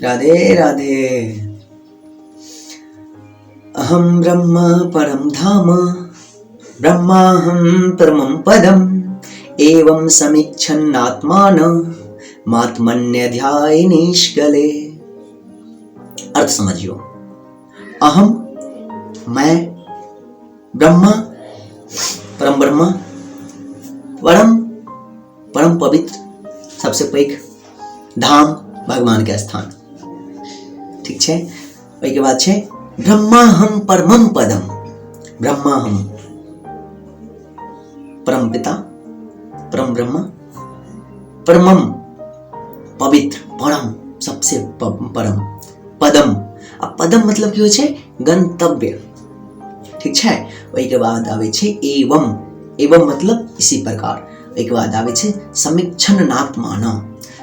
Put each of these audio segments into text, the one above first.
राधे राधे। अहम ब्रह्म परम धाम ब्रह्माहम परमं पदम एवं समीक्षन्नात्मानमात्मन्यध्याय निष्कले। अर्थ समझियो। अहम मैं, ब्रह्मा परम ब्रह्मा, परम परम पवित्र सबसे पैघ, धाम भगवान के स्थान। ठीक है। ओहि के बाद है ब्रह्माहम परमं पदम। ब्रह्माहम परम पिता, परम ब्रह्मा, परमम पवित्र, परम सबसे परम, पदम। अब पदम मतलब की होय छै गंतव्य। ठीक है। ओहि के बाद आवे छै एवं। एवं मतलब इसी प्रकार। ओहि के बाद आवे छै समीक्षण नात्मान।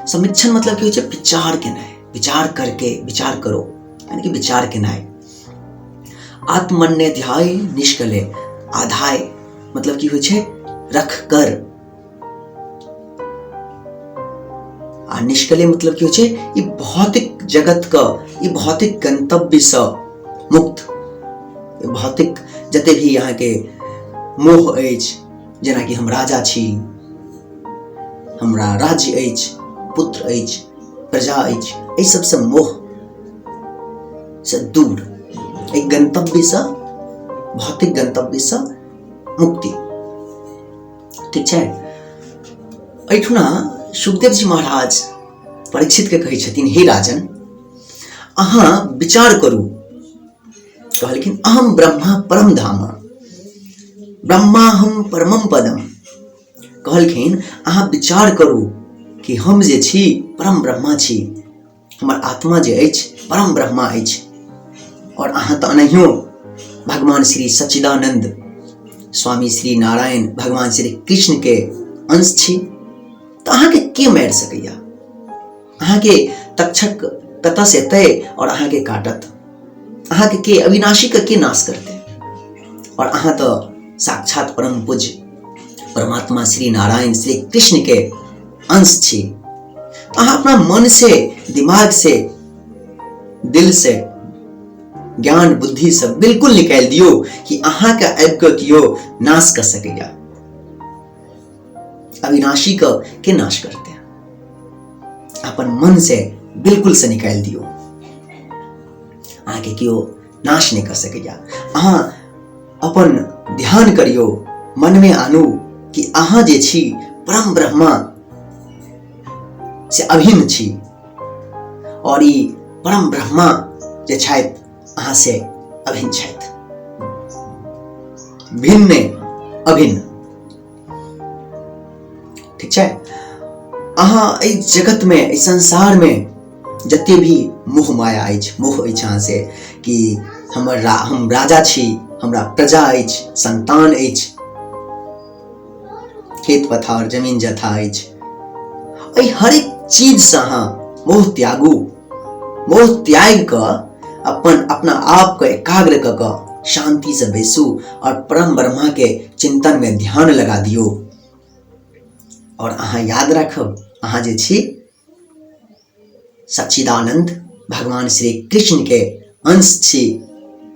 समीक्षण मतलब की होय छै विचार केनाय, विचार करके, विचार करो यानी कि विचार केनाय। आत्मन्यध्याय निष्कले। आधाय मतलब की होय छै रख कर, आ निष्कले मतलब की होय छै ई भौतिक जगत का, ई भौतिक गंतव्य से मुक्त। भौतिक जते भी यहाँ के मोह अछि, जेना कि हम राजा छी, हमरा राज्य अछि, पुत्र अछि, प्रजा अछि, एहि सबसे मोह से दूर, एक गंतव्य से, भौतिक गंतव्य से मुक्ति। ठीक है। एठुना सुखदेव जी महाराज परीक्षित के कहै छथिन, हे राजन अहाँ विचार करू। कहलखिन अहम ब्रह्मा परम धाम ब्रह्माहम परमं पदम। कहलखिन अहाँ विचार करू कि हम जे छी परम ब्रह्मा छी, हमर आत्मा जे अछि परम ब्रह्मा अछि, और अहाँ तऽ अनहियो भगवान श्री सच्चिदानंद स्वामी श्री नारायण भगवान श्री कृष्ण के अंश छी। तो अहाँ के मारि सकैया? अहाँ के तक्षक कतऽ से एतै और अहाँ के काटत? अहाँ के अविनाशी के नाश करते? और अहाँ तो साक्षात परम पूज्य परमात्मा श्री नारायण श्री कृष्ण के अंश छी। तो अहाँ अपना मन से, दिमाग से, दिल से, ज्ञान बुद्धि से बिल्कुल निकाल दियो कि अहाँ के आबि के कियो नाश कर सकेगा। अविनाशी के नाश करते हैं। अपन मन से बिल्कुल से निकाल दियो, अहाँ के कियो नाश नहीं कर सकेगा। अहाँ अपन ध्यान करियो, मन में आनू कि अहाँ जे छी परम ब्रह्मा से अभिन्न छी, और ई परम ब्रह्मा जे छथि अहाँ से अभिन्न छथि, भिन्न अभिन्न। ठीक है। अहाँ एहि जगत में, एहि संसार में जते भी मोह माया अछि, मोह अछि अहाँ से कि हम राजा छी, हमरा प्रजा अछि, संतान अछि, खेत पथार जमीन जथा अछि, एहि हर एक चीज से अहाँ मोह त्यागू। मोह त्याग कर अपना आप को एकाग्र कर शांति से बैसू और परम ब्रह्मा के चिंतन में ध्यान लगा दियो। और अहाँ याद रखब, अहाँ जे छी सच्चिदानंद भगवान श्री कृष्ण के अंश छी,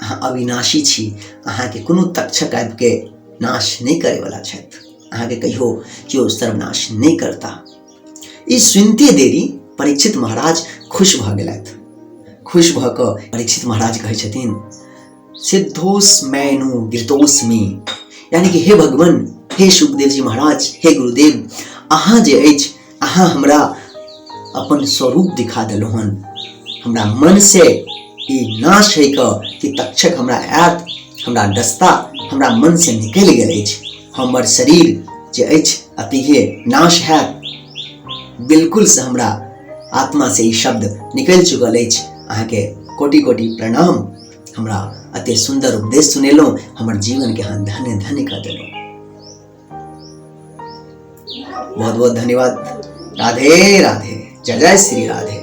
अहाँ अविनाशी छी। अहाँ के कोनो तक्षक आबि के नाश नहीं करे वाला छथि, अहाँ के कहियो कियो सर्वनाश नहीं करता। ई सुनते देरी परीक्षित महाराज खुश भ गेलथि। खुश भ कऽ परीक्षित महाराज कहै छथिन, सिद्धोस्मैनु गिरतोस्मि, यानी कि हे भगवान, हे सुखदेव जी महाराज, हे गुरुदेव, अहाँ जे अछि, अहाँ हमरा अपन स्वरूप दिखा देलहुँ हन। हमरा मन से ई नाश है कि तक्षक हमरा आयत, हमरा डसता, हमरा मन से निकलि गेल अछि। हमर शरीर जे अछि अतिहे नाश हैत। बिल्कुल से हमरा आत्मा से ई शब्द निकल चुकल अछि। अहाँ के कोटि कोटि प्रणाम। हमरा अति सुंदर उपदेश सुनेलहुँ, हमर जीवन के अहाँ धन्य धन्य कर देलहुँ। बहुत बहुत धन्यवाद। राधे राधे, जय जय श्री राधे।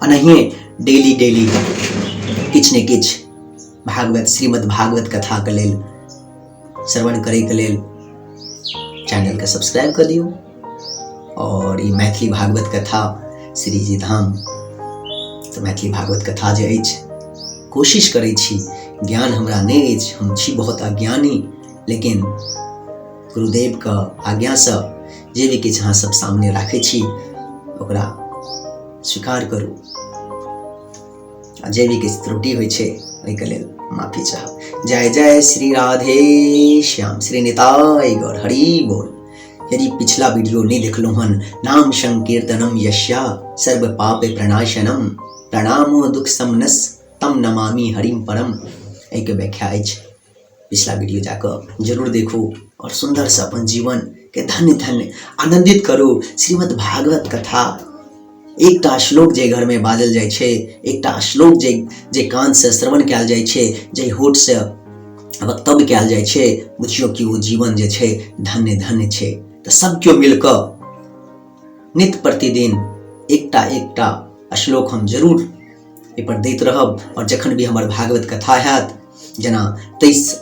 अनहिए डेली डेली किछ ने किछ भागवत, श्रीमद् भागवत कथा के लेल श्रवण करे के लेल चैनल के सब्सक्राइब कर दियो। और ये मैथिली भागवत कथा श्री जी धाम तऽ मैथिली भागवत कथा जे अछि कोशिश करै छी, ज्ञान हमरा नहि अछि, हम छी बहुत अज्ञानी, लेकिन गुरुदेवके आज्ञासँ जे भी किछु अहाँ सब सामने राखै छी ओकरा स्वीकार करू, आ जे भी किछु त्रुटि होइ छै ओहिके लेल माफी चाहब। जय जय श्री राधे श्याम, श्री निताय गौर, हरि बोल। यदि पिछला वीडियो नहीं देखलो हन, नाम संकीर्तनम यस्या सर्व पाप प्रणाशनम, प्रणामो दुख समनस तम नमामि हरिम परम, एहि के व्याख्या अछि। पिछला वीडियो जाकर जरूर देखू और सुंदर से अपन जीवन के धन्य धन्य आनंदित करू। श्रीमद् भागवत कथा एकटा श्लोक जे घर में बाजल जाय छै, एकटा श्लोक जे कान से श्रवण कयल जाय छै, जे होठ से वक्तव्य कयल जाय छै, बुझियो कि वो जीवन जे छै धन्य धन्य छै। तो सब केओ मिलकर नित्य प्रतिदिन एकटा एकटा श्लोक हम जरूर एहि पर दैत रहब। और जखन भी हमर भागवत कथा हैत, जेना 23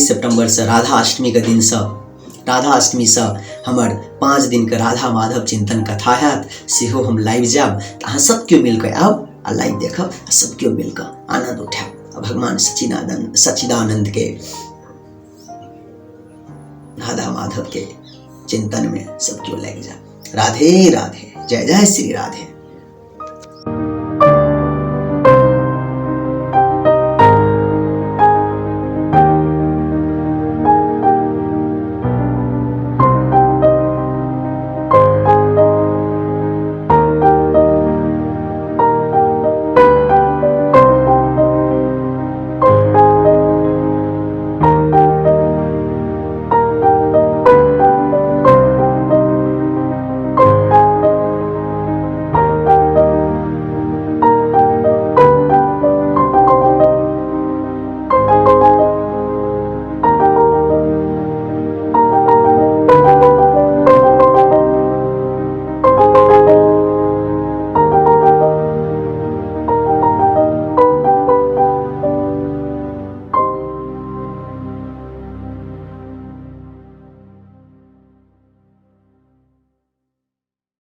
सितंबर से राधा अष्टमी के दिन से, राधा अष्टमी से हमर 5 दिन के राधा माधव चिंतन कथा हैत, सेहो हम लाइव जायब। अहाँ सब केओ मिलकर आब आ लाइव देखब, सब केओ मिलकर आनंद उठायब, भगवान सच्चिदानंद के राधा माधव के चिंतन में सब क्यों लग जाए। राधे राधे, जय जय श्री राधे।